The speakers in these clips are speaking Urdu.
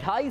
2.5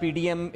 PDM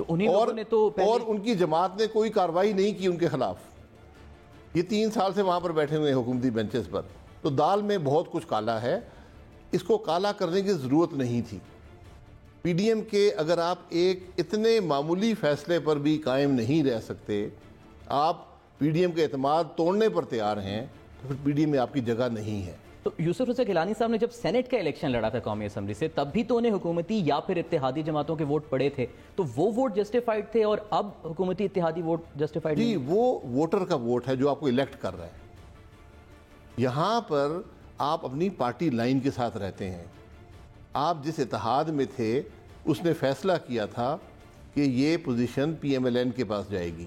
تو انہیں لوگوں نے تو اور ان کی جماعت نے کوئی کارروائی نہیں کی ان کے خلاف. یہ 3 سال سے وہاں پر بیٹھے ہوئے ہیں حکومتی بینچز پر. تو دال میں بہت کچھ کالا ہے, اس کو کالا کرنے کی ضرورت نہیں تھی. پی ڈی ایم کے اگر آپ ایک اتنے معمولی فیصلے پر بھی قائم نہیں رہ سکتے, آپ پی ڈی ایم کے اعتماد توڑنے پر تیار ہیں, تو پھر پی ڈی ایم میں آپ کی جگہ نہیں ہے. تو یوسف رضا گیلانی صاحب نے جب سینٹ کا الیکشن لڑا تھا قومی اسمبلی سے, تب بھی تو انہیں حکومتی یا پھر اتحادی جماعتوں کے ووٹ پڑے تھے, تو وہ ووٹ جسٹیفائڈ تھے, اور اب حکومتی اتحادی ووٹ جسٹیفائڈ جی, وہ ووٹر کا ووٹ ہے جو آپ کو الیکٹ کر رہا ہے. یہاں پر آپ اپنی پارٹی لائن کے ساتھ رہتے ہیں. آپ جس اتحاد میں تھے اس نے فیصلہ کیا تھا کہ یہ position P M L N کے پاس جائے گی.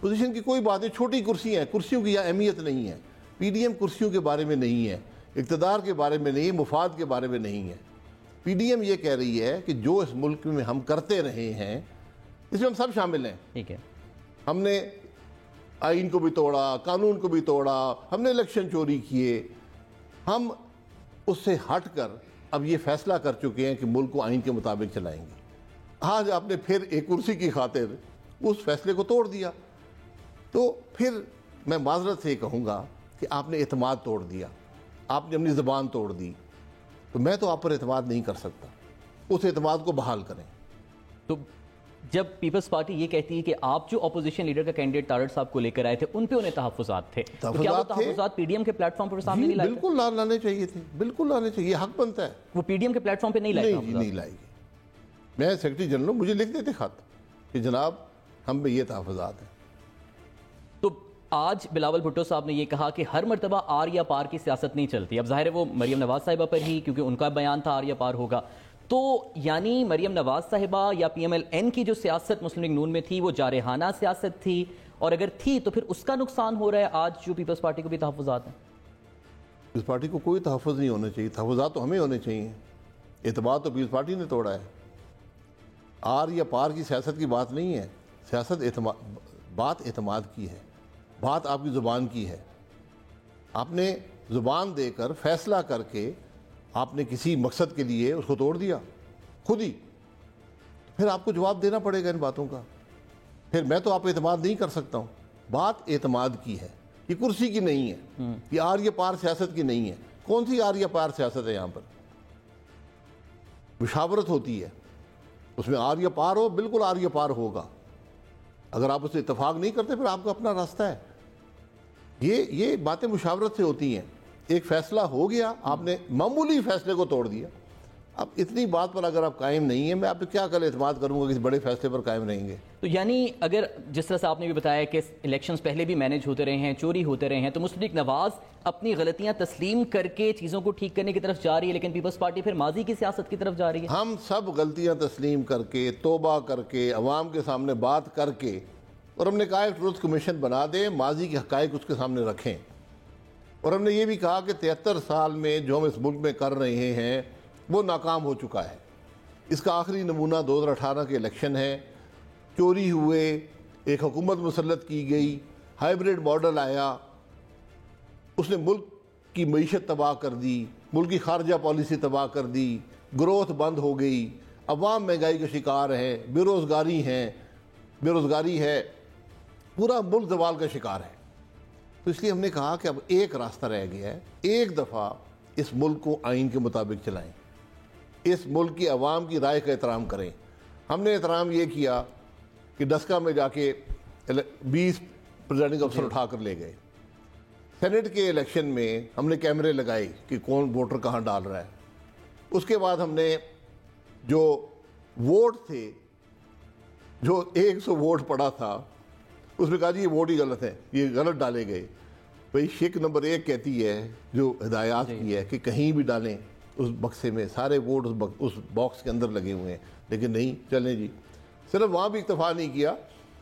پوزیشن کی کوئی بات نہیں, چھوٹی کرسی ہیں, کرسیوں کی یہاں اہمیت نہیں ہے. پی ڈی ایم کرسیوں کے بارے میں نہیں ہے, اقتدار کے بارے میں نہیں ہے, مفاد کے بارے میں نہیں ہے. پی ڈی ایم یہ کہہ رہی ہے کہ جو اس ملک میں ہم کرتے رہے ہیں اس میں ہم سب شامل ہیں. ٹھیک ہے, ہم نے آئین کو بھی توڑا, قانون کو بھی توڑا, ہم نے الیکشن چوری کیے, ہم اس سے ہٹ کر اب یہ فیصلہ کر چکے ہیں کہ ملک کو آئین کے مطابق چلائیں گے. آج آپ نے پھر ایک کرسی کی خاطر اس فیصلے کو توڑ دیا. تو پھر میں معذرت سے کہوں گا کہ آپ نے اعتماد توڑ دیا, آپ نے اپنی زبان توڑ دی. تو میں تو آپ پر اعتماد نہیں کر سکتا, اس اعتماد کو بحال کریں. تو جب پیپلز پارٹی یہ کہتی ہے کہ آپ جو اپوزیشن لیڈر کا کینڈیڈیٹ تارڑ صاحب کو لے کر آئے تھے ان پہ انہیں تحفظات تھے, تو کیا وہ تحفظات پی ڈی ایم کے پلیٹ فارم پر سامنے نہیں لائے؟ بالکل لانے چاہیے تھے, بالکل لانے چاہیے, یہ حق بنتا ہے. وہ پی ڈی ایم کے پلیٹ فارم پہ نہیں لائے؟ نہیں لائے گی. میں سیکرٹری جنرل مجھے لکھ دیتے خط کہ جناب ہم پہ یہ تحفظات ہیں. تو آج بلاول بھٹو صاحب نے یہ کہا کہ ہر مرتبہ آر یا پار کی سیاست نہیں چلتی. اب ظاہر ہے وہ مریم نواز صاحبہ پر ہی, کیونکہ ان کا بیان تھا آر یا پار ہوگا. تو یعنی مریم نواز صاحبہ یا پی ایم ایل این کی جو سیاست مسلم لیگ نون میں تھی وہ جارحانہ سیاست تھی, اور اگر تھی تو پھر اس کا نقصان ہو رہا ہے آج جو پیپلز پارٹی کو بھی تحفظات ہیں. پیپلز پارٹی کو کوئی تحفظ نہیں ہونا چاہیے, تحفظات تو ہمیں ہونے چاہیے. اعتماد تو پیپلز پارٹی نے توڑا ہے. آر یا پار کی سیاست کی بات نہیں ہے, سیاست بات اعتماد کی ہے, بات آپ کی زبان کی ہے. آپ نے زبان دے کر فیصلہ کر کے آپ نے کسی مقصد کے لیے اس کو توڑ دیا خود ہی, پھر آپ کو جواب دینا پڑے گا ان باتوں کا. پھر میں تو آپ اعتماد نہیں کر سکتا ہوں. بات اعتماد کی ہے, یہ کرسی کی نہیں ہے, یہ آر یا پار سیاست کی نہیں ہے. کون سی آر یا پار سیاست ہے؟ یہاں پر مشاورت ہوتی ہے, اس میں آر یا پار ہو, بالکل آر یا پار ہوگا. اگر آپ اس سے اتفاق نہیں کرتے پھر آپ کا اپنا راستہ ہے. یہ باتیں مشاورت سے ہوتی ہیں. ایک فیصلہ ہو گیا, آپ نے معمولی فیصلے کو توڑ دیا. اب اتنی بات پر اگر آپ قائم نہیں ہیں, میں آپ پہ کیا کل اعتماد کروں گا کسی بڑے فیصلے پر قائم رہیں گے؟ تو یعنی اگر جس طرح سے آپ نے بھی بتایا کہ الیکشنز پہلے بھی مینج ہوتے رہے ہیں, چوری ہوتے رہے ہیں, تو مسلم لیگ نواز اپنی غلطیاں تسلیم کر کے چیزوں کو ٹھیک کرنے کی طرف جا رہی ہے, لیکن پیپلز پارٹی پھر ماضی کی سیاست کی طرف جا رہی ہے. ہم سب غلطیاں تسلیم کر کے, توبہ کر کے, عوام کے سامنے بات کر کے, اور ہم نے کہا ایک ٹروتھ کمیشن بنا دیں, ماضی کے حقائق اس کے سامنے رکھیں. اور ہم نے یہ بھی کہا کہ 73 سال میں جو ہم اس ملک میں کر رہے ہیں وہ ناکام ہو چکا ہے. اس کا آخری نمونہ 2018 کے الیکشن ہے. چوری ہوئے, ایک حکومت مسلط کی گئی, ہائیبریڈ ماڈل آیا, اس نے ملک کی معیشت تباہ کر دی, ملک کی خارجہ پالیسی تباہ کر دی, گروتھ بند ہو گئی, عوام مہنگائی کا شکار ہے, بے روزگاری ہے, پورا ملک زوال کا شکار ہے. تو اس لیے ہم نے کہا کہ اب ایک راستہ رہ گیا ہے, ایک دفعہ اس ملک کو آئین کے مطابق چلائیں, اس ملک کی عوام کی رائے کا احترام کریں. ہم نے احترام یہ کیا کہ ڈسکا میں جا کے 20 پریزائڈنگ افسر اٹھا کر لے گئے. سینٹ کے الیکشن میں ہم نے کیمرے لگائے کہ کون ووٹر کہاں ڈال رہا ہے. اس کے بعد ہم نے جو ووٹ تھے, جو 100 ووٹ پڑا تھا, اس میں کہا جی یہ ووٹ ہی غلط ہے, یہ غلط ڈالے گئے. بھئی شک نمبر 1 کہتی ہے جو ہدایات کی ہے کہ کہیں بھی ڈالیں اس بکسے میں, سارے ووٹ اس باکس کے اندر لگے ہوئے ہیں. لیکن نہیں, چلیں جی, صرف وہاں بھی اکتفا نہیں کیا.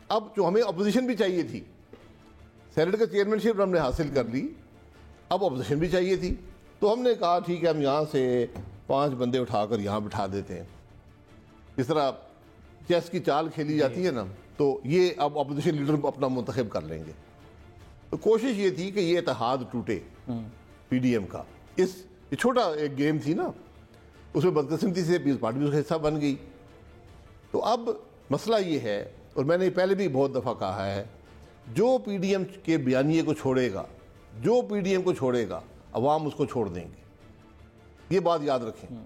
اب جو ہمیں اپوزیشن بھی چاہیے تھی, سینٹ کا چیئرمین شپ ہم نے حاصل کر لی, اب اپوزیشن بھی چاہیے تھی. تو ہم نے کہا ٹھیک ہے, ہم یہاں سے 5 بندے اٹھا کر یہاں بٹھا دیتے ہیں. اس طرح چیس کی چال کھیلی جاتی ہے نا, تو یہ اب اپوزیشن لیڈر اپنا منتخب کر لیں گے. تو کوشش یہ تھی کہ یہ اتحاد ٹوٹے پی ڈی ایم کا. یہ چھوٹا ایک گیم تھی نا, اس میں بدقسمتی سے پیپلز پارٹی بھی اس کا حصہ بن گئی. تو اب مسئلہ یہ ہے، اور میں نے پہلے بھی بہت دفعہ کہا ہے، جو پی ڈی ایم کے بیانیے کو چھوڑے گا، جو پی ڈی ایم کو چھوڑے گا، عوام اس کو چھوڑ دیں گے، یہ بات یاد رکھیں،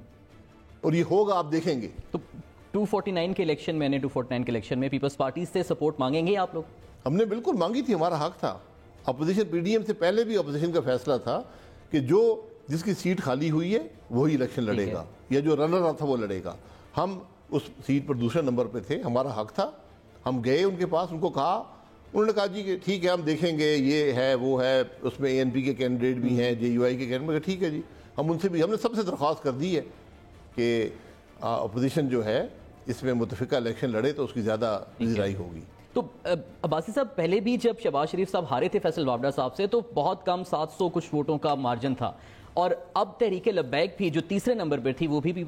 اور یہ ہوگا، آپ دیکھیں گے۔ تو 249 کے الیکشن میں 249 کے الیکشن میں پیپلز پارٹی سے سپورٹ مانگیں گے آپ لوگ؟ ہم نے بالکل مانگی تھی، ہمارا حق تھا۔ اپوزیشن پی ڈی ایم سے پہلے بھی اپوزیشن کا فیصلہ تھا کہ جس کی سیٹ خالی ہوئی ہے وہی الیکشن لڑے گا، یا جو رنر تھا وہ لڑے گا۔ ہم اس سیٹ پر دوسرے نمبر پہ تھے، ہمارا حق تھا۔ ہم گئے ان کے پاس، ان کو کہا، انہوں نے کہا جی کہ ٹھیک ہے ہم دیکھیں گے، یہ ہے وہ ہے، اس میں اے این پی کے کینڈیڈیٹ بھی ہیں، جے یو آئی کے کینڈیڈیٹ، ٹھیک ہے جی، ہم نے سب سے درخواست کر دی ہے کہ اپوزیشن جو ہے اس میں متفقہ الیکشن لڑے تو اس کی زیادہ پذیرائی ہوگی۔ تو عباسی صاحب، پہلے بھی جب شہباز شریف صاحب ہارے تھے فیصل وابڈا صاحب سے تو بہت کم 700 کچھ ووٹوں کا مارجن تھا، اور اب تحریک لبیک بھی جو تیسرے نمبر پر تھی وہ بھی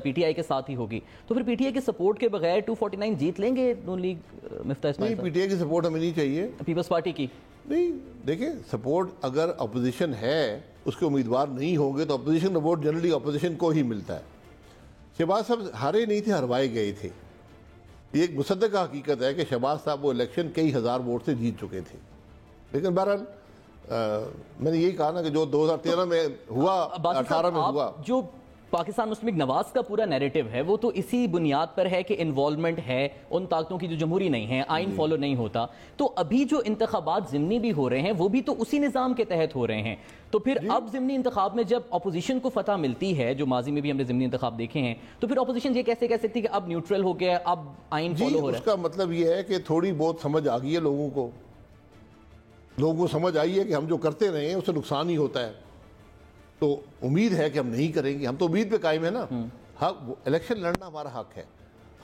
پی ٹی آئی کے ساتھ ہی ہوگی، تو پھر پی ٹی آئی کے سپورٹ کے بغیر 249 جیت لیں گے نون لیگ مفتاح اسماعیل صاحب؟ پی ٹی آئی کی سپورٹ ہمیں نہیں چاہیے، پیپلز پارٹی کی نہیں۔ دیکھیں، سپورٹ اگر اپوزیشن ہے، اس کے امیدوار نہیں ہوں گے تو اپوزیشن کا ووٹ جنرلی اپوزیشن کو ہی ملتا ہے۔ شہباز صاحب ہارے نہیں تھے، ہروائے گئے تھے۔ یہ ایک مصدقہ حقیقت ہے کہ شہباز صاحب وہ الیکشن کئی ہزار ووٹ سے جیت چکے تھے، لیکن بہرحال میں نے یہی کہا نا کہ جو 2013 میں ہوا، 18 میں ہوا، جو پاکستان مسلم لیگ نواز کا پورا نیریٹو ہے وہ تو اسی بنیاد پر ہے کہ انوالومنٹ ہے ان طاقتوں کی جو جمہوری نہیں ہیں، آئین فالو نہیں ہوتا، تو ابھی جو انتخابات ضمنی بھی ہو رہے ہیں وہ بھی تو اسی نظام کے تحت ہو رہے ہیں، تو پھر اب ضمنی انتخاب میں جب اپوزیشن کو فتح ملتی ہے، جو ماضی میں بھی ہم نے ضمنی انتخاب دیکھے ہیں، تو پھر اپوزیشن یہ کیسے کہہ سکتی ہے کہ اب نیوٹرل ہو گیا، اب آئین فالو ہو رہا ہے؟ اس کا مطلب یہ ہے کہ تھوڑی بہت سمجھ آ گئی ہے لوگوں کو سمجھ آئی ہے کہ ہم جو کرتے رہے ہیں اس سے نقصان ہی ہوتا ہے، تو امید ہے کہ ہم نہیں کریں گے۔ ہم تو امید پہ قائم ہیں نا، حق الیکشن لڑنا ہمارا حق ہے،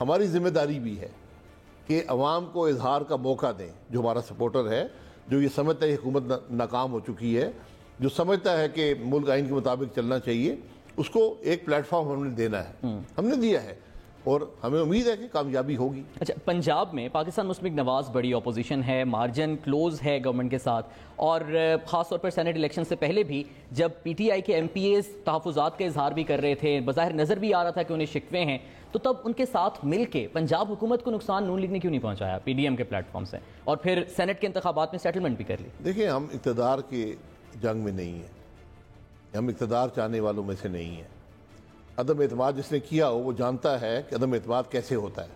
ہماری ذمہ داری بھی ہے کہ عوام کو اظہار کا موقع دیں۔ جو ہمارا سپورٹر ہے، جو یہ سمجھتا ہے کہ حکومت ناکام ہو چکی ہے، جو سمجھتا ہے کہ ملک آئین کے مطابق چلنا چاہیے، اس کو ایک پلیٹ فارم ہم نے دینا ہے، ہم نے دیا ہے، اور ہمیں امید ہے کہ کامیابی ہوگی۔ اچھا، پنجاب میں پاکستان مسلم لیگ نواز بڑی اپوزیشن ہے، مارجن کلوز ہے گورنمنٹ کے ساتھ، اور خاص طور پر سینٹ الیکشن سے پہلے بھی جب پی ٹی آئی کے ایم پی ایز تحفظات کا اظہار بھی کر رہے تھے، بظاہر نظر بھی آ رہا تھا کہ انہیں شکوے ہیں، تو تب ان کے ساتھ مل کے پنجاب حکومت کو نقصان نون لیگ نے کیوں نہیں پہنچایا پی ڈی ایم کے پلیٹ فارم سے، اور پھر سینٹ کے انتخابات میں سیٹلمنٹ بھی کر لی؟ دیکھیں، ہم اقتدار کے جنگ میں نہیں ہیں، ہم اقتدار چاہنے والوں میں سے نہیں ہیں۔ عدم اعتماد جس نے کیا ہو وہ جانتا ہے کہ عدم اعتماد کیسے ہوتا ہے۔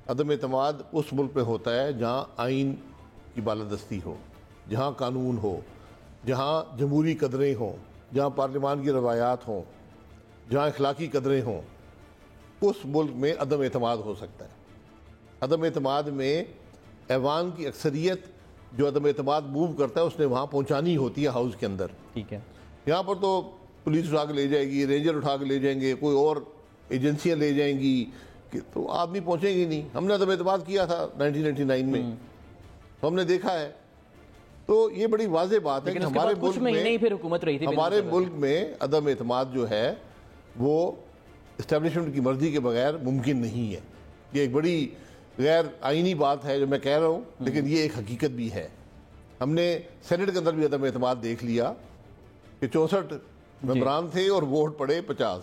عدم اعتماد اس ملک میں ہوتا ہے جہاں آئین کی بالادستی ہو، جہاں قانون ہو، جہاں جمہوری قدریں ہوں، جہاں پارلیمان کی روایات ہوں، جہاں اخلاقی قدریں ہوں، اس ملک میں عدم اعتماد ہو سکتا ہے۔ عدم اعتماد میں ایوان کی اکثریت جو عدم اعتماد موو کرتا ہے اس نے وہاں پہنچانی ہوتی ہے ہاؤس کے اندر۔ ٹھیک ہے، یہاں پر تو پولیس اٹھا کے لے جائے گی، رینجر اٹھا کے لے جائیں گے، کوئی اور ایجنسیاں لے جائیں گی، تو آدمی پہنچیں گی نہیں۔ ہم نے عدم اعتماد کیا تھا 1999 میں، تو ہم نے دیکھا ہے، تو یہ بڑی واضح بات ہے کہ ہمارے ملک میں عدم اعتماد جو ہے وہ اسٹیبلشمنٹ کی مرضی کے بغیر ممکن نہیں ہے۔ یہ ایک بڑی غیر آئینی بات ہے جو میں کہہ رہا ہوں، لیکن یہ ایک حقیقت بھی ہے۔ ہم نے سینٹ کے اندر بھی عدم اعتماد دیکھ لیا کہ 64 ممبران تھے اور ووٹ پڑے 50،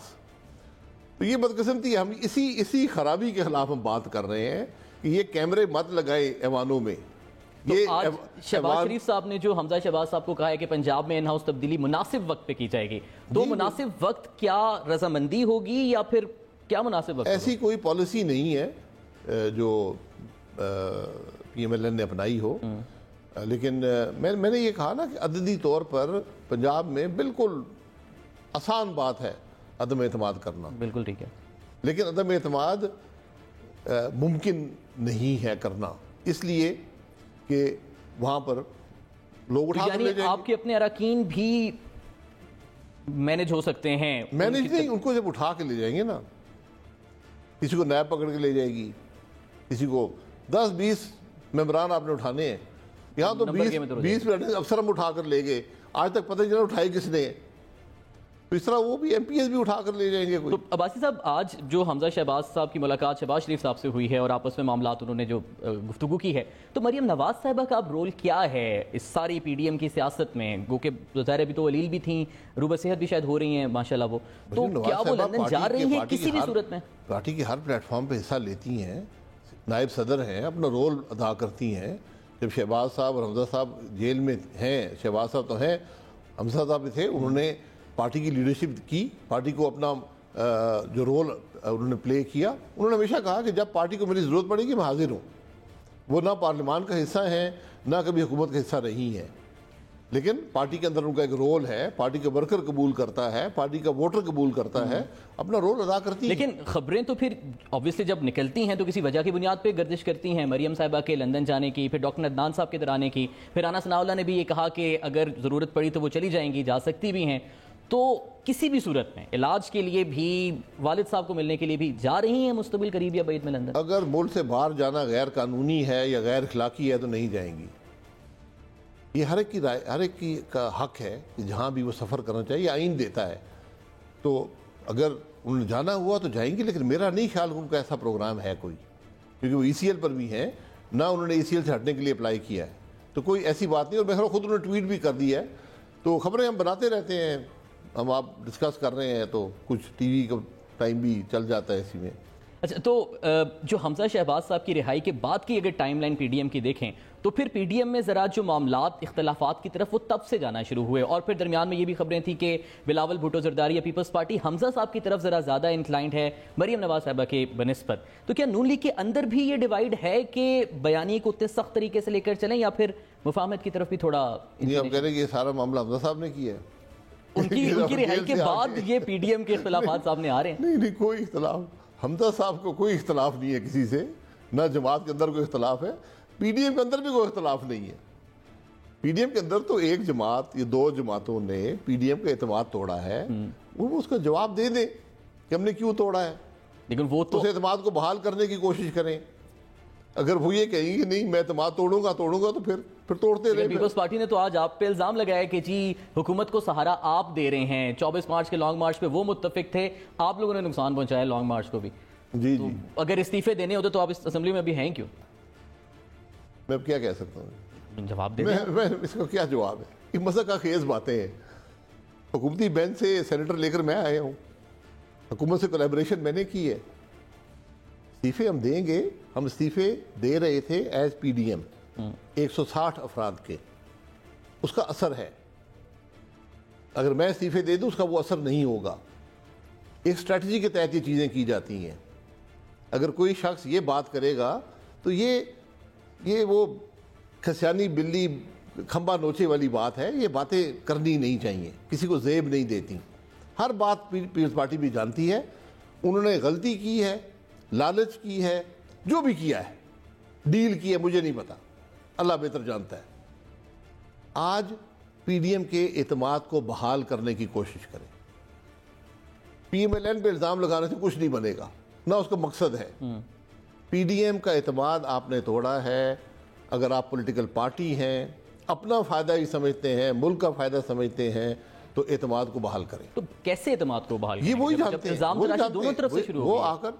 تو یہ بدقسمتی ہے۔ ہم اسی خرابی کے خلاف ہم بات کر رہے ہیں کہ یہ کیمرے مت لگائے ایوانوں میں۔ یہ شہباز شریف صاحب نے جو حمزہ شہباز صاحب کو کہا ہے کہ پنجاب میں ان ہاؤس تبدیلی مناسب وقت پہ کی جائے گی، تو مناسب وقت کیا رضامندی ہوگی یا پھر کیا مناسب وقت؟ ایسی کوئی پالیسی نہیں ہے جو پی ایم ایل این نے اپنائی ہو، لیکن میں نے یہ کہا نا کہ عددی طور پر پنجاب میں بالکل آسان بات ہے عدم اعتماد کرنا، بالکل ٹھیک ہے، لیکن عدم اعتماد ممکن نہیں ہے کرنا، اس لیے کہ وہاں پر لوگ اٹھا کر لے جائیں گے۔ آپ کے اپنے اراکین بھی مینج ہو سکتے ہیں؟ مینج نہیں، ان کو جب اٹھا کے لے جائیں گے نا، کسی کو نیب پکڑ کے لے جائے گی، کسی کو 10-20 ممبران آپ نے اٹھانے ہیں، یہاں تو 20 افسر ہم اٹھا کر لے گئے، آج تک پتہ نہیں چلا اٹھائے کس نے، تو اس طرح وہ بھی ایم پی ایس بھی اٹھا کر لے جائیں گے کوئی۔ تو عباسی صاحب، آج جو حمزہ شہباز صاحب کی ملاقات شہباز شریف صاحب سے ہوئی ہے اور آپس میں معاملات انہوں نے جو گفتگو کی ہے، تو مریم نواز صاحبہ کا اب رول کیا ہے اس ساری پی ڈی ایم کی سیاست میں؟ گو کہ ظاہر ابھی تو علیل بھی تھیں، روبہ صحت بھی شاید ہو رہی ہیں ماشاءاللہ، وہ تو کیا وہ لندن جا رہی ہیں کسی بھی صورت میں؟ پارٹی کے ہر پلیٹ فارم پہ حصہ لیتی ہیں، نائب صدر ہیں اپنا رول ادا کرتی ہیں. جب شہباز صاحب اور حمزہ صاحب جیل میں ہیں, شہباز صاحب تو ہیں, حمزہ صاحب بھی تھے, انہوں نے پارٹی کی لیڈرشپ کی, پارٹی کو اپنا جو رول انہوں نے پلے کیا. انہوں نے ہمیشہ کہا کہ جب پارٹی کو میری ضرورت پڑے گی میں حاضر ہوں. وہ نہ پارلیمان کا حصہ ہیں نہ کبھی حکومت کا حصہ رہی ہیں, لیکن پارٹی کے اندر ان کا ایک رول ہے, پارٹی کا ورکر قبول کرتا ہے, پارٹی کا ووٹر قبول کرتا ہے, اپنا رول ادا کرتی ہے. لیکن خبریں تو پھر obviously جب نکلتی ہیں تو کسی وجہ کی بنیاد پہ گردش کرتی ہیں. مریم صاحبہ کے لندن جانے کی, پھر ڈاکٹر عدنان صاحب کے ادھر آنے کی, پھر رانا ثناء اللہ نے بھی یہ کہا کہ اگر ضرورت پڑی تو وہ چلی جائیں گی, جا سکتی بھی ہیں. تو کسی بھی صورت میں علاج کے لیے بھی, والد صاحب کو ملنے کے لیے بھی جا رہی ہیں مستقبل قریب یا بعید میں لندن؟ اگر ملک سے باہر جانا غیر قانونی ہے یا غیر اخلاقی ہے تو نہیں جائیں گی. یہ ہر ایک کی رائے, ہر ایک کی کا حق ہے کہ جہاں بھی وہ سفر کرنا چاہیے, آئین دیتا ہے. تو اگر انہوں نے جانا ہوا تو جائیں گی, لیکن میرا نہیں خیال ان کا ایسا پروگرام ہے کوئی, کیونکہ وہ ECL پر بھی ہیں, نہ انہوں نے ECL سے ہٹنے کے لیے اپلائی کیا ہے. تو کوئی ایسی بات نہیں. اور میں خود انہوں نے ٹویٹ بھی کر دی ہے. تو خبریں ہم بناتے رہتے ہیں, ہم آپ ڈسکس کر رہے ہیں تو کچھ ٹی وی کا ٹائم بھی چل جاتا ہے اسی میں. اچھا, تو جو حمزہ شہباز صاحب کی رہائی کے بعد کی اگر time line P D M کی دیکھیں تو پھر پی ڈی ایم میں ذرا جو معاملات اختلافات کی طرف وہ تب سے جانا شروع ہوئے, اور پھر درمیان میں یہ بھی خبریں تھیں کہ بلاول بھٹو زرداری یا پیپلز پارٹی حمزہ صاحب کی طرف ذرا زیادہ انکلائنڈ ہے مریم نواز صاحبہ کے بنسبت. تو کیا نون لیگ کے اندر بھی یہ ڈیوائیڈ ہے کہ بیانیے کو اتنے سخت طریقے سے لے کر چلیں, یا پھر مفاہمت کی طرف بھی تھوڑا؟ نہیں, ہم کہہ رہے ہیں کہ یہ سارا معاملہ حمزہ صاحب نے کیا ہے. ان کی رہائی کے بعد یہ پی ڈی ایم کے اختلافات سامنے آ رہے ہیں. نہیں, کوئی اختلاف حمزہ صاحب کو کوئی اختلاف نہیں ہے کسی سے, نہ جماعت کے اندر کوئی اختلاف ہے, پی ڈی ایم کے اندر بھی کوئی اختلاف نہیں ہے. پی ڈی ایم کے اندر تو ایک جماعت یا دو جماعتوں نے پی ڈی ایم کا اعتماد توڑا ہے, وہ اس کا جواب دے دیں کہ ہم نے کیوں توڑا ہے, لیکن وہ تو اس اعتماد کو بحال کرنے کی کوشش کریں. اگر وہ یہ کہیں گے نہیں میں اعتماد توڑوں گا تو پھر توڑتے رہے. پیپلز پارٹی نے تو آج آپ پہ الزام لگایا کہ جی حکومت کو سہارا آپ دے رہے ہیں, 24 مارچ کے لانگ مارچ پہ وہ متفق تھے, آپ لوگوں نے نقصان پہنچایا لانگ مارچ کو بھی. جی, اگر استعفے دینے ہوتے تو آپ اس اسمبلی میں بھی ہیں کیوں؟ میں اب کیا کہہ سکتا ہوں, جواب دے دیں. میں اس کا کیا جواب ہے, یہ مذاق خیز باتیں ہیں. حکومتی بینچ سے سینیٹر لے کر میں آیا ہوں, حکومت سے کولیبریشن میں نے کی ہے. استعفے ہم دیں گے, ہم استعفے دے رہے تھے ایز پی ڈی ایم 160 افراد کے, اس کا اثر ہے. اگر میں استعفے دے دوں اس کا وہ اثر نہیں ہوگا. ایک اسٹریٹجی کے تحت یہ چیزیں کی جاتی ہیں. اگر کوئی شخص یہ بات کرے گا تو یہ وہ کھسیانی بلی کھمبا نوچے والی بات ہے, یہ باتیں کرنی نہیں چاہیے, کسی کو زیب نہیں دیتی. ہر بات پیپلز پارٹی بھی جانتی ہے, انہوں نے غلطی کی ہے, لالچ کی ہے, جو بھی کیا ہے, ڈیل کی ہے, مجھے نہیں پتا, اللہ بہتر جانتا ہے. آج پی ڈی ایم کے اعتماد کو بحال کرنے کی کوشش کریں. پی ایم ایل این پہ الزام لگانے سے کچھ نہیں بنے گا, نہ اس کا مقصد ہے. پی ڈی ایم کا اعتماد آپ نے توڑا ہے. اگر آپ پولیٹیکل پارٹی ہیں, اپنا فائدہ ہی سمجھتے ہیں, ملک کا فائدہ سمجھتے ہیں, تو اعتماد کو بحال کریں. تو کیسے اعتماد کو بحال کریں؟ یہ وہی جانتے ہیں, دونوں طرف سے شروع وہ آ کر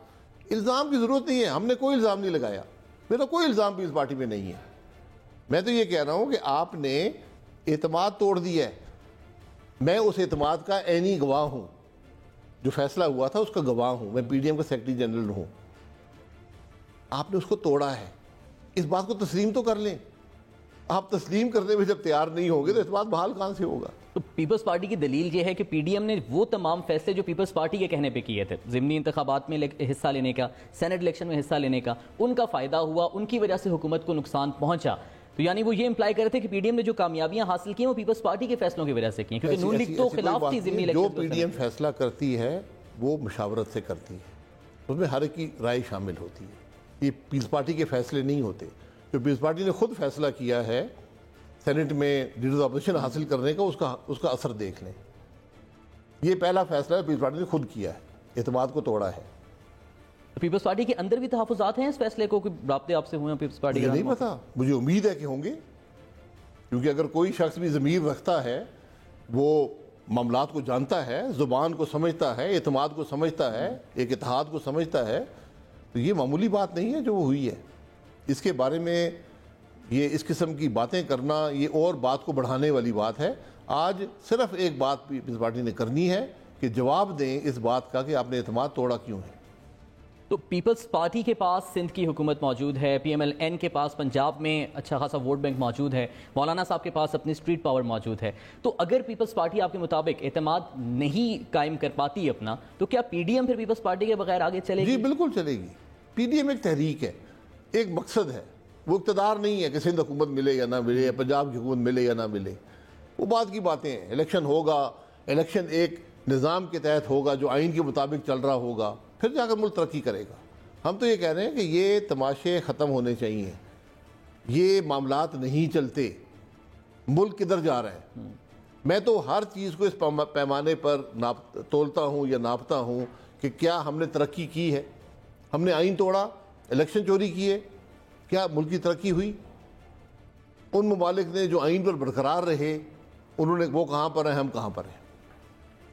الزام کی ضرورت نہیں ہے. ہم نے کوئی الزام نہیں لگایا, میرا کوئی الزام بھی اس پارٹی میں نہیں ہے. میں تو یہ کہہ رہا ہوں کہ آپ نے اعتماد توڑ دیا ہے. میں اس اعتماد کا عینی گواہ ہوں, جو فیصلہ ہوا تھا اس کا گواہ ہوں. میں پی ڈی ایم کا سیکرٹری جنرل ہوں. آپ نے اس کو توڑا ہے, اس بات کو تسلیم تو کر لیں. آپ تسلیم کرنے میں جب تیار نہیں ہوں گے تو اعتماد بحال کہاں سے ہوگا؟ تو پیپلز پارٹی کی دلیل یہ ہے کہ پی ڈی ایم نے وہ تمام فیصلے جو پیپلز پارٹی کے کہنے پہ کیے تھے, ضمنی انتخابات میں حصہ لینے کا, سینٹ الیکشن میں حصہ لینے کا, ان کا فائدہ ہوا, ان کی وجہ سے حکومت کو نقصان پہنچا. تو یعنی وہ یہ امپلائی کر رہے تھے کہ پی ڈی ایم نے جو کامیابیاں حاصل کی ہیں وہ پیپلز پارٹی کے فیصلوں کی وجہ سے کی ہیں, کیونکہ نون لیگ تو خلاف تھی ضمنی الیکشن. جو پی ڈی ایم فیصلہ کرتی ہے وہ مشاورت سے کرتی ہے, اس میں ہر ایک کی رائے شامل ہوتی ہے. یہ پیپلز پارٹی کے فیصلے نہیں ہوتے. جو پیپلز پارٹی نے خود فیصلہ کیا ہے سینٹ میں لیڈر اپوزیشن حاصل کرنے کا, اس کا اثر دیکھ لیں. یہ پہلا فیصلہ ہے پیپلز پارٹی نے خود کیا ہے, اعتماد کو توڑا ہے. پیپلز پارٹی کے اندر بھی تحفظات ہیں اس فیصلے کو, کوئی رابطے آپ سے ہوئے ہیں پیپلز پارٹی کے؟ مجھے نہیں پتا, مجھے امید ہے کہ ہوں گے, کیونکہ اگر کوئی شخص بھی ضمیر رکھتا ہے, وہ معاملات کو جانتا ہے, زبان کو سمجھتا ہے, اعتماد کو سمجھتا ہے, ایک اتحاد کو سمجھتا ہے, تو یہ معمولی بات نہیں ہے جو وہ ہوئی ہے. اس کے بارے میں یہ اس قسم کی باتیں کرنا یہ اور بات کو بڑھانے والی بات ہے. آج صرف ایک بات پیپلز پارٹی نے کرنی ہے کہ جواب دیں اس بات کا کہ آپ نے اعتماد توڑا کیوں ہے. تو پیپلز پارٹی کے پاس سندھ کی حکومت موجود ہے, پی ایم ایل این کے پاس پنجاب میں اچھا خاصا ووٹ بینک موجود ہے, مولانا صاحب کے پاس اپنی اسٹریٹ پاور موجود ہے, تو اگر پیپلز پارٹی آپ کے مطابق اعتماد نہیں قائم کر پاتی اپنا, تو کیا پی ڈی ایم پھر پیپلز پارٹی کے بغیر آگے چلے گی؟ جی بالکل چلے گی. پی ڈی ایم ایک تحریک ہے, ایک مقصد ہے, وہ اقتدار نہیں ہے کہ سندھ حکومت ملے یا نہ ملے, یا پنجاب کی حکومت ملے یا نہ ملے. وہ بات کی باتیں ہیں. الیکشن ہوگا, الیکشن ایک نظام کے تحت ہوگا جو آئین کے مطابق چل رہا ہوگا, پھر جا کر ملک ترقی کرے گا. ہم تو یہ کہہ رہے ہیں کہ یہ تماشے ختم ہونے چاہیے, یہ معاملات نہیں چلتے. ملک کدھر جا رہا ہے؟ میں تو ہر چیز کو اس پیمانے پر تولتا ہوں یا ناپتا ہوں کہ کیا ہم نے ترقی کی ہے. ہم نے آئین توڑا, الیکشن چوری کیے, کیا ملک کی ترقی ہوئی؟ ان ممالک نے جو آئین پر برقرار رہے, انہوں نے وہ کہاں پر ہیں, ہم کہاں پر ہیں.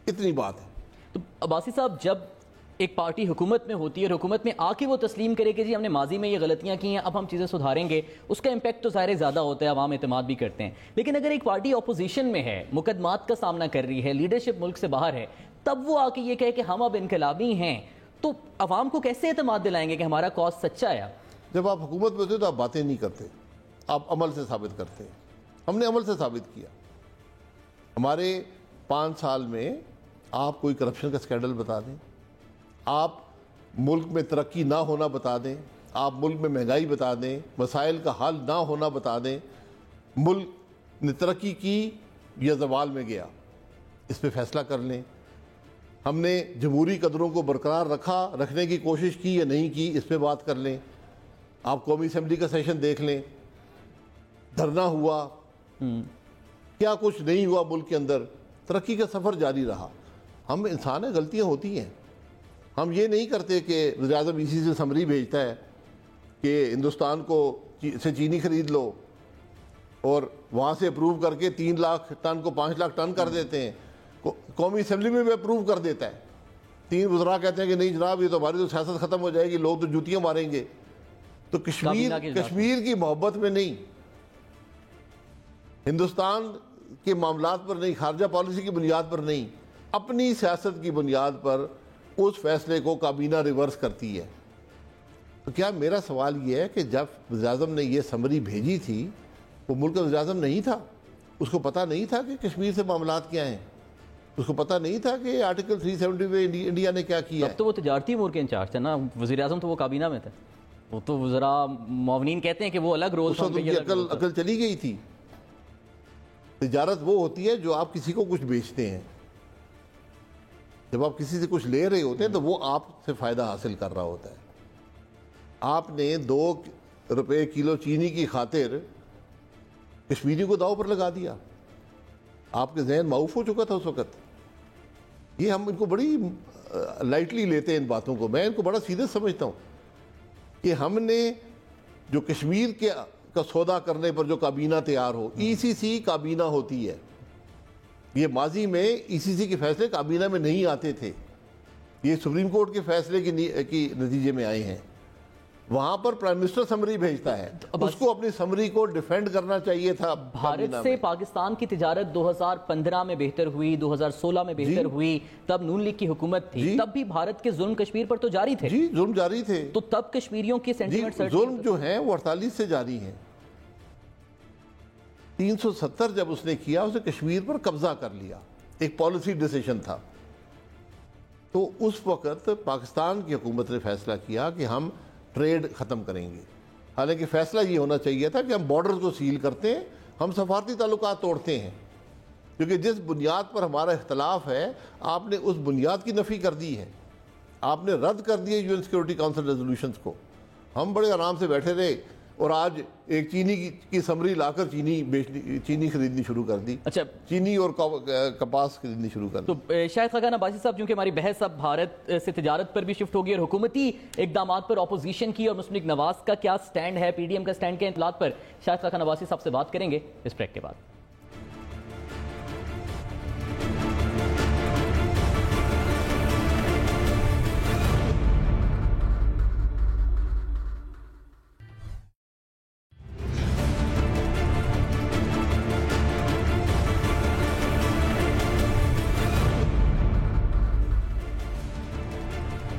اتنی بات ہے. تو عباسی صاحب, جب ایک پارٹی حکومت میں ہوتی ہے اور حکومت میں آ کے وہ تسلیم کرے کہ جی ہم نے ماضی میں یہ غلطیاں کی ہیں, اب ہم چیزیں سدھاریں گے, اس کا امپیکٹ تو ظاہر زیادہ ہوتا ہے, عوام اعتماد بھی کرتے ہیں. لیکن اگر ایک پارٹی اپوزیشن میں ہے, مقدمات کا سامنا کر رہی ہے, لیڈرشپ ملک سے باہر ہے, تب وہ آ کے یہ کہے کہ ہم اب انقلابی ہیں, تو عوام کو کیسے اعتماد دلائیں گے کہ ہمارا کاز سچا ہے؟ جب آپ حکومت میں ہوتے تو آپ باتیں نہیں کرتے, آپ عمل سے ثابت کرتے ہیں. ہم نے عمل سے ثابت کیا. ہمارے 5 سال میں آپ کوئی کرپشن کا اسکینڈل بتا دیں, آپ ملک میں ترقی نہ ہونا بتا دیں, آپ ملک میں مہنگائی بتا دیں, مسائل کا حل نہ ہونا بتا دیں, ملک نے ترقی کی یا زوال میں گیا, اس پہ فیصلہ کر لیں. ہم نے جمہوری قدروں کو برقرار رکھنے کی کوشش کی یا نہیں کی, اس پہ بات کر لیں. آپ قومی اسمبلی کا سیشن دیکھ لیں, دھرنا ہوا, کیا کچھ نہیں ہوا ملک کے اندر, ترقی کا سفر جاری رہا. ہم انسان ہیں, غلطیاں ہوتی ہیں. ہم یہ نہیں کرتے کہ وزیر اعظم اسی سے سمری بھیجتا ہے کہ ہندوستان کو سے چینی خرید لو, اور وہاں سے اپروو کر کے 3 لاکھ ٹن کو 5 لاکھ ٹن کر دیتے ہیں. قومی اسمبلی میں بھی اپروو کر دیتا ہے. 3 وزراء کہتے ہیں کہ نہیں جناب, یہ تو ہماری تو سیاست ختم ہو جائے گی, لوگ تو جوتیاں ماریں گے. تو کشمیر کی محبت میں نہیں, ہندوستان کے معاملات پر نہیں, خارجہ پالیسی کی بنیاد پر نہیں, اپنی سیاست کی بنیاد پر اس فیصلے کو کابینہ ریورس کرتی ہے. تو کیا میرا سوال یہ ہے کہ جب وزیر اعظم نے یہ سمری بھیجی تھی, وہ ملک کا وزیر اعظم نہیں تھا, اس کو پتہ نہیں تھا کہ کشمیر سے معاملات کیا ہیں, اس کو پتہ نہیں تھا کہ آرٹیکل 370 میں انڈیا نے کیا کیا ہے. اب تو وہ تجارتی امور کے انچارج تھے نا, وزیر اعظم تو وہ کابینہ میں تھے, وہ تو وزراء معاونین کہتے ہیں کہ وہ الگ رول. عقل چلی گئی تھی. تجارت وہ ہوتی ہے جو آپ کسی کو کچھ بیچتے ہیں. جب آپ کسی سے کچھ لے رہے ہوتے ہیں تو وہ آپ سے فائدہ حاصل کر رہا ہوتا ہے. آپ نے 2 روپے کلو چینی کی خاطر کشمیری کو داؤ پر لگا دیا. آپ کے ذہن معاف ہو چکا تھا اس وقت. یہ ہم ان کو بڑی لائٹلی لیتے ہیں ان باتوں کو. میں ان کو بڑا سیریس سمجھتا ہوں کہ ہم نے جو کشمیر کا سودا کرنے پر جو کابینہ تیار ہو, ای سی سی کابینہ ہوتی ہے. یہ ماضی میں ای سی سی کے فیصلے کابینہ میں نہیں آتے تھے, یہ سپریم کورٹ کے فیصلے کی نتیجے میں آئے ہیں. وہاں پر پرائم منسٹر سمری بھیجتا ہے, اس کو اپنی سمری کو ڈیفینڈ کرنا چاہیے تھا. بھارت سے پاکستان کی تجارت 2015 میں بہتر ہوئی, 2016 میں بہتر ہوئی, تب نون لیگ کی حکومت تھی, تب بھی بھارت کے ظلم کشمیر پر تو جاری تھے. جی ظلم جاری تھے. تو تب کشمیریوں کی سینٹیمنٹ ظلم جو ہیں وہ 48 سے جاری ہیں. 370 جب اس نے کیا, اسے کشمیر پر قبضہ کر لیا, ایک پالیسی ڈیسیشن تھا. تو اس وقت پاکستان کی حکومت نے فیصلہ کیا کہ ہم ٹریڈ ختم کریں گے. حالانکہ فیصلہ یہ ہونا چاہیے تھا کہ ہم بارڈر کو سیل کرتے ہیں, ہم سفارتی تعلقات توڑتے ہیں, کیونکہ جس بنیاد پر ہمارا اختلاف ہے آپ نے اس بنیاد کی نفی کر دی ہے, آپ نے رد کر دیے UN سیکورٹی کونسل ریزولوشنز کو. ہم بڑے آرام سے بیٹھے رہے اور آج ایک چینی کی سمری لا کر چینی خریدنی شروع کر دی. اچھا, چینی اور کپاس خریدنی شروع کر دی. تو شاید خاقان عباسی صاحب, چونکہ ہماری بحث اب بھارت سے تجارت پر بھی شفٹ ہوگی اور حکومتی اقدامات پر اپوزیشن کی اور مسلم لیگ نواز کا کیا سٹینڈ ہے, پی ڈی ایم کا سٹینڈ کے اطلاعات پر شاید خاقان عباسی صاحب سے بات کریں گے اس بریک کے بعد.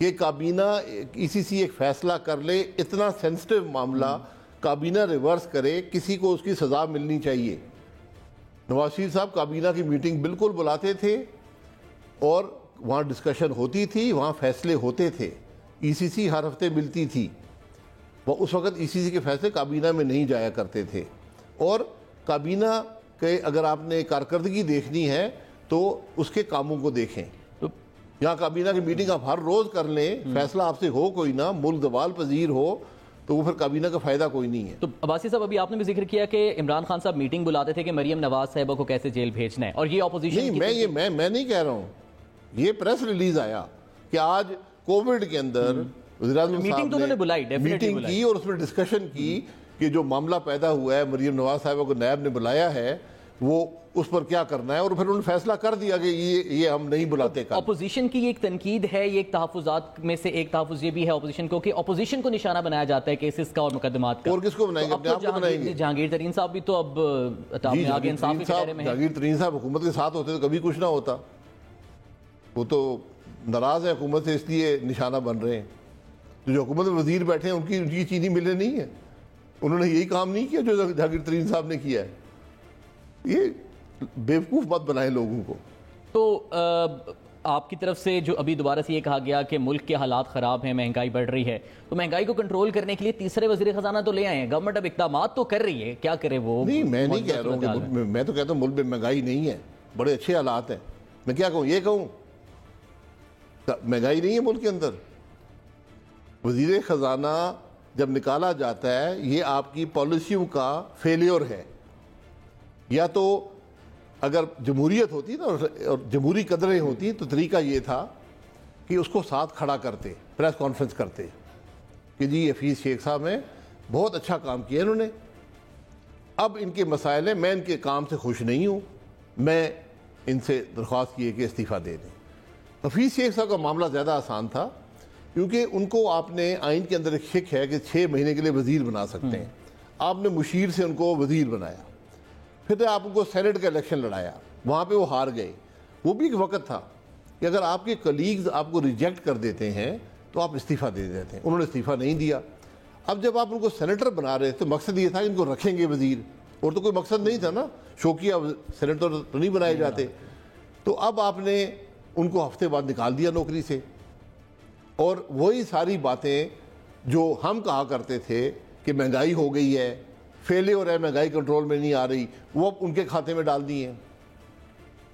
کہ کابینہ ECC ایک فیصلہ کر لے, اتنا سینسٹیو معاملہ کابینہ ریورس کرے, کسی کو اس کی سزا ملنی چاہیے. نواز شریف صاحب کابینہ کی میٹنگ بالکل بلاتے تھے اور وہاں ڈسکشن ہوتی تھی, وہاں فیصلے ہوتے تھے. ECC ہر ہفتے ملتی تھی. وہ اس وقت ECC کے فیصلے کابینہ میں نہیں جایا کرتے تھے. اور کابینہ کے اگر آپ نے کارکردگی دیکھنی ہے تو اس کے کاموں کو دیکھیں. یہاں کابینہ کی میٹنگ آپ ہر روز کر لیں, فیصلہ آپ سے ہو کوئی نہ, ملک زوال پذیر ہو, تو وہ پھر کابینہ کا فائدہ کوئی نہیں ہے. تو عباسی صاحب ابھی آپ نے بھی ذکر کیا کہ عمران خان صاحب میٹنگ بلاتے تھے کہ مریم نواز صاحبہ کو کیسے جیل بھیجنا ہے, اور یہ اپوزیشن میں نہیں کہہ رہا ہوں, یہ پریس ریلیز آیا کہ آج کووڈ کے اندر وزیراعظم میٹنگ تو انہوں نے بلائی, میٹنگ کی اور اس میں ڈسکشن کی کہ جو معاملہ پیدا ہوا ہے, مریم نواز صاحبہ کو نائب نے بلایا ہے, وہ اس پر کیا کرنا ہے, اور پھر انہوں نے فیصلہ کر دیا کہ یہ ہم نہیں بلاتے. اپوزیشن کی ایک تنقید ہے, یہ ایک تحفظات میں سے ایک تحفظ یہ بھی ہے اپوزیشن کو کہ اپوزیشن کو نشانہ بنایا جاتا ہے کیسز کا اور مقدمات کا. اور کس کو بنائیں گے؟ اپنے آپ کو بنائیں گے. جہانگیر ترین صاحب بھی تو اب آگے انصاف کے دائرے میں ہیں. جہانگیر ترین صاحب حکومت کے ساتھ ہوتے تو کبھی کچھ نہ ہوتا. وہ تو ناراض ہے حکومت سے, اس لیے نشانہ بن رہے ہیں. جو حکومت میں وزیر بیٹھے ہیں ان کی چینی ملے نہیں ہے. انہوں نے یہی کام نہیں کیا جو جہانگیر ترین صاحب نے کیا ہے. یہ بیوقوف مت بنائیں لوگوں کو. تو آپ کی طرف سے جو ابھی دوبارہ سے یہ کہا گیا کہ ملک کے حالات خراب ہیں, مہنگائی بڑھ رہی ہے, تو مہنگائی کو کنٹرول کرنے کے لیے تیسرے وزیر خزانہ تو لے آئے ہیں. گورنمنٹ اب اقدامات تو کر رہی ہے, کیا کرے وہ؟ نہیں, میں نہیں کہہ رہا ہوں کہ میں تو کہتا ہوں ملک میں مہنگائی نہیں ہے, بڑے اچھے حالات ہیں. میں کیا کہوں, یہ کہوں مہنگائی نہیں ہے ملک کے اندر. وزیر خزانہ جب نکالا جاتا ہے یہ آپ کی پالیسیوں کا فیلیور ہے. یا تو اگر جمہوریت ہوتی نا اور جمہوری قدریں ہوتی تو طریقہ یہ تھا کہ اس کو ساتھ کھڑا کرتے, پریس کانفرنس کرتے کہ جی حفیظ شیخ صاحب نے بہت اچھا کام کیا انہوں نے, اب ان کے مسائل ہیں, میں ان کے کام سے خوش نہیں ہوں, میں ان سے درخواست کی ہے کہ استعفیٰ دے دیں. حفیظ شیخ صاحب کا معاملہ زیادہ آسان تھا کیونکہ ان کو آپ نے آئین کے اندر ایک شک ہے کہ 6 مہینے کے لیے وزیر بنا سکتے ہیں. آپ نے مشیر سے ان کو وزیر بنایا, پھر آپ ان کو سینٹ کا الیکشن لڑایا, وہاں پہ وہ ہار گئے. وہ بھی ایک وقت تھا کہ اگر آپ کے کلیگز آپ کو ریجیکٹ کر دیتے ہیں تو آپ استعفیٰ دے دیتے ہیں. انہوں نے استعفیٰ نہیں دیا. اب جب آپ ان کو سینیٹر بنا رہے تھے, مقصد یہ تھا کہ ان کو رکھیں گے وزیر, اور تو کوئی مقصد نہیں تھا نا, شوکیہ سینیٹر تو نہیں بنائے جاتے. تو اب آپ نے ان کو ہفتے بعد نکال دیا نوکری سے, اور وہی ساری باتیں جو ہم کہا کرتے تھے کہ مہنگائی ہو گئی ہے, فیلیور ہے, مہنگائی کنٹرول میں نہیں آ رہی, وہ اب ان کے کھاتے میں ڈال دی ہیں.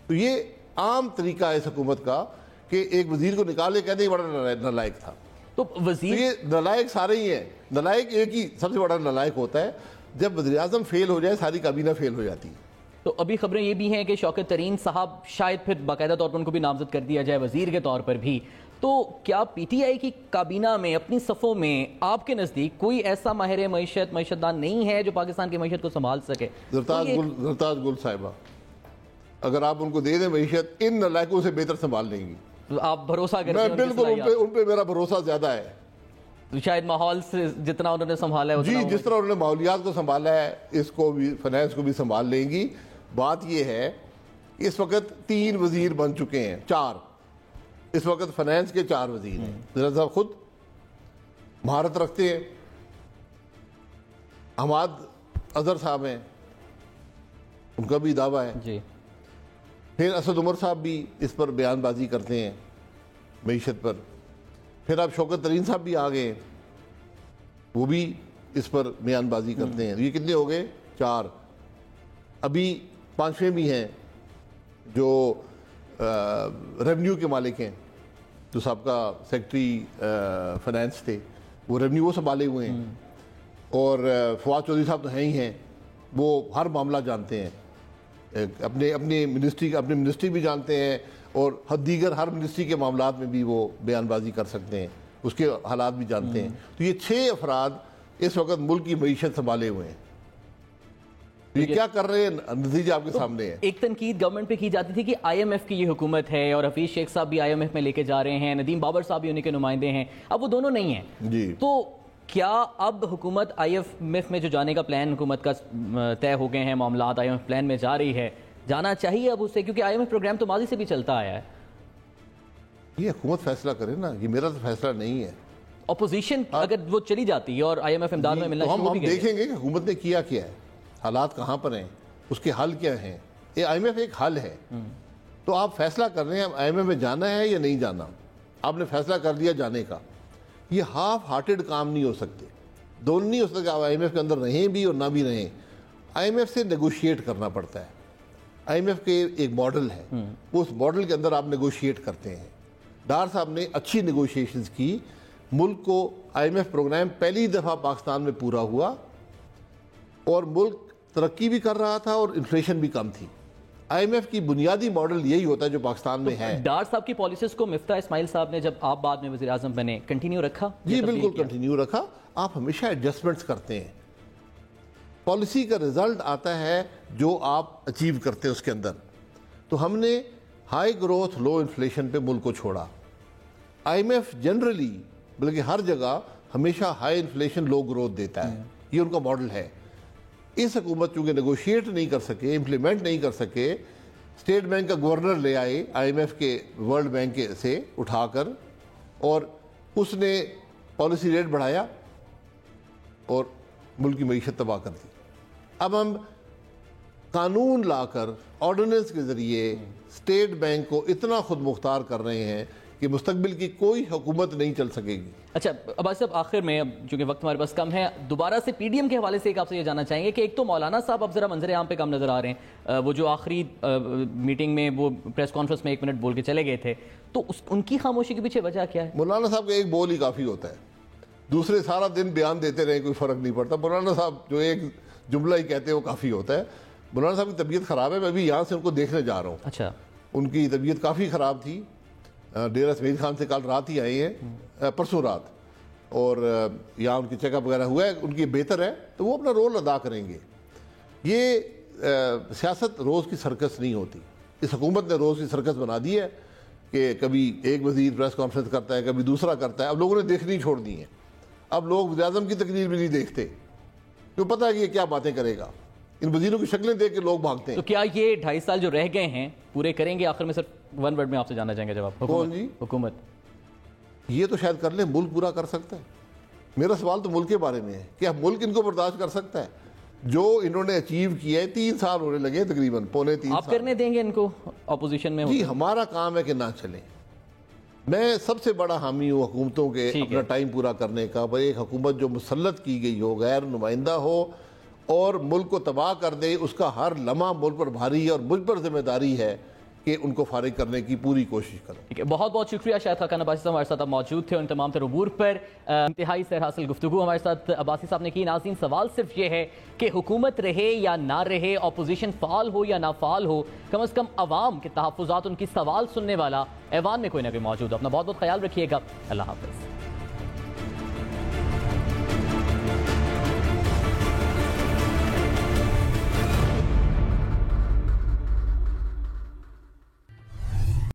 تو یہ عام طریقہ ہے اس حکومت کا کہ ایک وزیر کو نکالے کہتے ہیں بڑا نالائق تھا. تو وزیر, یہ نالائق سارے ہی ہیں. نالائق ایک ہی سب سے بڑا نالائق ہوتا ہے, جب وزیر اعظم فیل ہو جائے ساری کابینہ فیل ہو جاتی ہے. تو ابھی خبریں یہ بھی ہیں کہ شوکت ترین صاحب شاید پھر باقاعدہ طور پر ان کو بھی نامزد کر دیا جائے وزیر کے طور پر بھی. تو کیا پی ٹی آئی کی کابینہ میں اپنی صفوں میں آپ کے نزدیک کوئی ایسا ماہر معیشت دان نہیں ہے جو پاکستان کی معیشت کو سنبھال سکے؟ زرتاج گل صاحبہ, اگر آپ ان کو دے دیں معیشت, ان نالائقوں سے بہتر سنبھال لیں گی. آپ بھروسہ کرتے ہیں؟ میں بالکل ان پہ میرا بھروسہ زیادہ ہے. شاید ماحول سے جتنا انہوں نے سنبھالا ہے, جی جس طرح انہوں نے ماحولیات کو سنبھالا ہے, اس کو بھی, فائنانس کو بھی سنبھال لیں گی. بات یہ ہے اس وقت 3 وزیر بن چکے ہیں, 4 اس وقت فائنانس کے 4 وزیر ہیں. ذرا صاحب خود مہارت رکھتے ہیں. حماد اظہر صاحب ہیں, ان کا بھی دعویٰ ہے. جی. پھر اسد عمر صاحب بھی اس پر بیان بازی کرتے ہیں معیشت پر. پھر آپ شوکت ترین صاحب بھی آ گئے, وہ بھی اس پر بیان بازی کرتے ہیں. یہ کتنے ہو گئے؟ 4. ابھی 5ویں بھی ہیں جو ریونیو کے مالک ہیں, جو سابقہ سیکٹری فائنانس تھے, وہ ریونیو وہ سنبھالے ہوئے ہیں. اور فواد چودھری صاحب تو ہیں ہی ہیں, وہ ہر معاملہ جانتے ہیں, اپنی منسٹری بھی جانتے ہیں, اور دیگر ہر منسٹری کے معاملات میں بھی وہ بیان بازی کر سکتے ہیں, اس کے حالات بھی جانتے ہیں. تو یہ 6 افراد اس وقت ملک کی معیشت سنبھالے ہوئے ہیں. یہ کیا کر رہے ہیں, نتیجہ آپ کے سامنے ہے. ایک تنقید گورنمنٹ پہ کی جاتی تھی کہ آئی ایم ایف کی یہ حکومت ہے, اور حفیظ شیخ صاحب بھی آئی ایم ایف میں لے کے جا رہے ہیں, ندیم بابر صاحب بھی انہیں کے نمائندے ہیں. اب وہ دونوں نہیں ہیں. جی. تو کیا اب حکومت آئی ایم ایف میں جو جانے کا پلان حکومت کا طے ہو گئے ہیں, معاملات آئی ایم ایف پلان میں جا رہی ہے, جانا چاہیے اب اسے, کیونکہ آئی ایم ایف پروگرام تو ماضی سے بھی چلتا آیا ہے؟ یہ حکومت فیصلہ کرے نا, یہ میرا تو فیصلہ نہیں ہے. اپوزیشن اگر وہ چلی جاتی ہے اور آئی ایم ایف امداد میں ملنا تو شروع ہم بھی دیکھیں گے کہ حکومت نے کیا کیا ہے, حالات کہاں پر ہیں, اس کے حل کیا ہیں. یہ آئی ایم ایف ایک حل ہے. تو آپ فیصلہ کر رہے ہیں آئی ایم ایف میں جانا ہے یا نہیں جانا, آپ نے فیصلہ کر دیا جانے کا. یہ ہاف ہارٹڈ کام نہیں ہو سکتے, دونوں نہیں ہو سکتے. آپ آئی ایم ایف کے اندر رہیں بھی اور نہ بھی رہیں. آئی ایم ایف سے نیگوشیٹ کرنا پڑتا ہے. آئی ایم ایف کے ایک ماڈل ہے, اس ماڈل کے اندر آپ نیگوشیٹ کرتے ہیں. ڈار صاحب نے اچھی نیگوشیشنز کی. ملک کو آئی ایم ایف پروگرام پہلی دفعہ پاکستان میں پورا ہوا اور ملک ترقی بھی کر رہا تھا اور انفلیشن بھی کم تھی. آئی ایم ایف کی بنیادی ماڈل یہی ہوتا ہے جو پاکستان میں ہے. ڈار صاحب کی پالیسیز کو مفتاح اسماعیل صاحب نے جب آپ بعد میں وزیر اعظم بنے کنٹینیو رکھا؟ جی بالکل کنٹینیو رکھا. آپ ہمیشہ ایڈجسٹمنٹس کرتے ہیں. پالیسی کا رزلٹ آتا ہے جو آپ اچیو کرتے ہیں اس کے اندر. تو ہم نے ہائی گروتھ لو انفلیشن پہ ملک کو چھوڑا. آئی ایم ایف جنرلی بلکہ ہر جگہ ہمیشہ ہائی انفلیشن لو گروتھ دیتا ہے. یہ ان کا ماڈل ہے. اس حکومت چونکہ نیگوشیٹ نہیں کر سکے, امپلیمنٹ نہیں کر سکے, اسٹیٹ بینک کا گورنر لے آئے آئی ایم ایف کے ورلڈ بینک سے اٹھا کر, اور اس نے پالیسی ریٹ بڑھایا اور ملک کی معیشت تباہ کر دی. اب ہم قانون لا کر آرڈیننس کے ذریعے اسٹیٹ بینک کو اتنا خود مختار کر رہے ہیں کہ مستقبل کی کوئی حکومت نہیں چل سکے گی. اچھا عباس صاحب, آخر میں اب چونکہ وقت ہمارے پاس کم ہے, دوبارہ سے پی ڈی ایم کے حوالے سے ایک آپ سے یہ جاننا چاہیں گے کہ ایک تو مولانا صاحب اب ذرا منظر عام پہ کم نظر آ رہے ہیں. وہ جو آخری میٹنگ میں وہ پریس کانفرنس میں 1 منٹ بول کے چلے گئے تھے, تو ان کی خاموشی کے پیچھے وجہ کیا ہے؟ مولانا صاحب کا ایک بول ہی کافی ہوتا ہے, دوسرے سارا دن بیان دیتے رہے کوئی فرق نہیں پڑتا. مولانا صاحب جو ایک جملہ ہی کہتے ہیں وہ کافی ہوتا ہے. مولانا صاحب کی طبیعت خراب ہے, میں ابھی یہاں سے ان کو دیکھنے جا رہا ہوں. اچھا, ان کی طبیعت کافی خراب تھی. ڈیرہ اسماعیل خان سے کل رات ہی آئے ہیں, پرسوں رات, اور یہاں ان کی چیک اپ وغیرہ ہوا ہے, ان کی بہتر ہے, تو وہ اپنا رول ادا کریں گے. یہ سیاست روز کی سرکس نہیں ہوتی. اس حکومت نے روز کی سرکس بنا دی ہے کہ کبھی ایک وزیر پریس کانفرنس کرتا ہے, کبھی دوسرا کرتا ہے. اب لوگوں نے دیکھنی چھوڑ دی ہیں. اب لوگ وزیر اعظم کی تقریر بھی نہیں دیکھتے, جو پتہ ہے کہ یہ کیا باتیں کرے گا. ان وزیروں کی شکلیں دیکھ کے لوگ بھاگتے ہیں. تو کیا یہ 2.5 سال جو رہ گئے ہیں پورے کریں گے؟ آخر میں صرف 1 ورڈ میں آپ سے جاننا چاہیں گے جواب. کون جی؟ حکومت. یہ تو شاید کر لیں, ملک پورا کر سکتا ہے. میرا سوال تو ملک کے بارے میں ہے کہ اب ملک ان کو برداشت کر سکتا ہے جو انہوں نے اچیو کیا ہے. 3 سال ہونے لگے, تقریباً پونے 3 سال. آپ کرنے دیں گے ان کو اپوزیشن میں؟ جی ہمارا کام ہے کہ نہ چلیں. میں سب سے بڑا حامی ہوں حکومتوں کے اپنا ٹائم پورا کرنے کا. پر ایک حکومت جو مسلط کی گئی ہو, غیر نمائندہ ہو اور ملک کو تباہ کر دے, اس کا ہر لمحہ ملک پر بھاری ہے, اور مجھ پر ذمہ داری ہے کہ ان کو فارغ کرنے کی پوری کوشش کروں. بہت بہت شکریہ شاہد خاقان عباسی صاحب ہمارے ساتھ اب موجود تھے. ان تمام تر امور پر انتہائی سیر حاصل گفتگو ہمارے ساتھ عباسی صاحب نے کی. ناظرین, سوال صرف یہ ہے کہ حکومت رہے یا نہ رہے, اپوزیشن فعال ہو یا نہ فعال ہو, کم از کم عوام کے تحفظات, ان کی سوال سننے والا ایوان میں کوئی نہ کوئی موجود. اپنا بہت بہت خیال رکھیے گا. اللہ حافظ.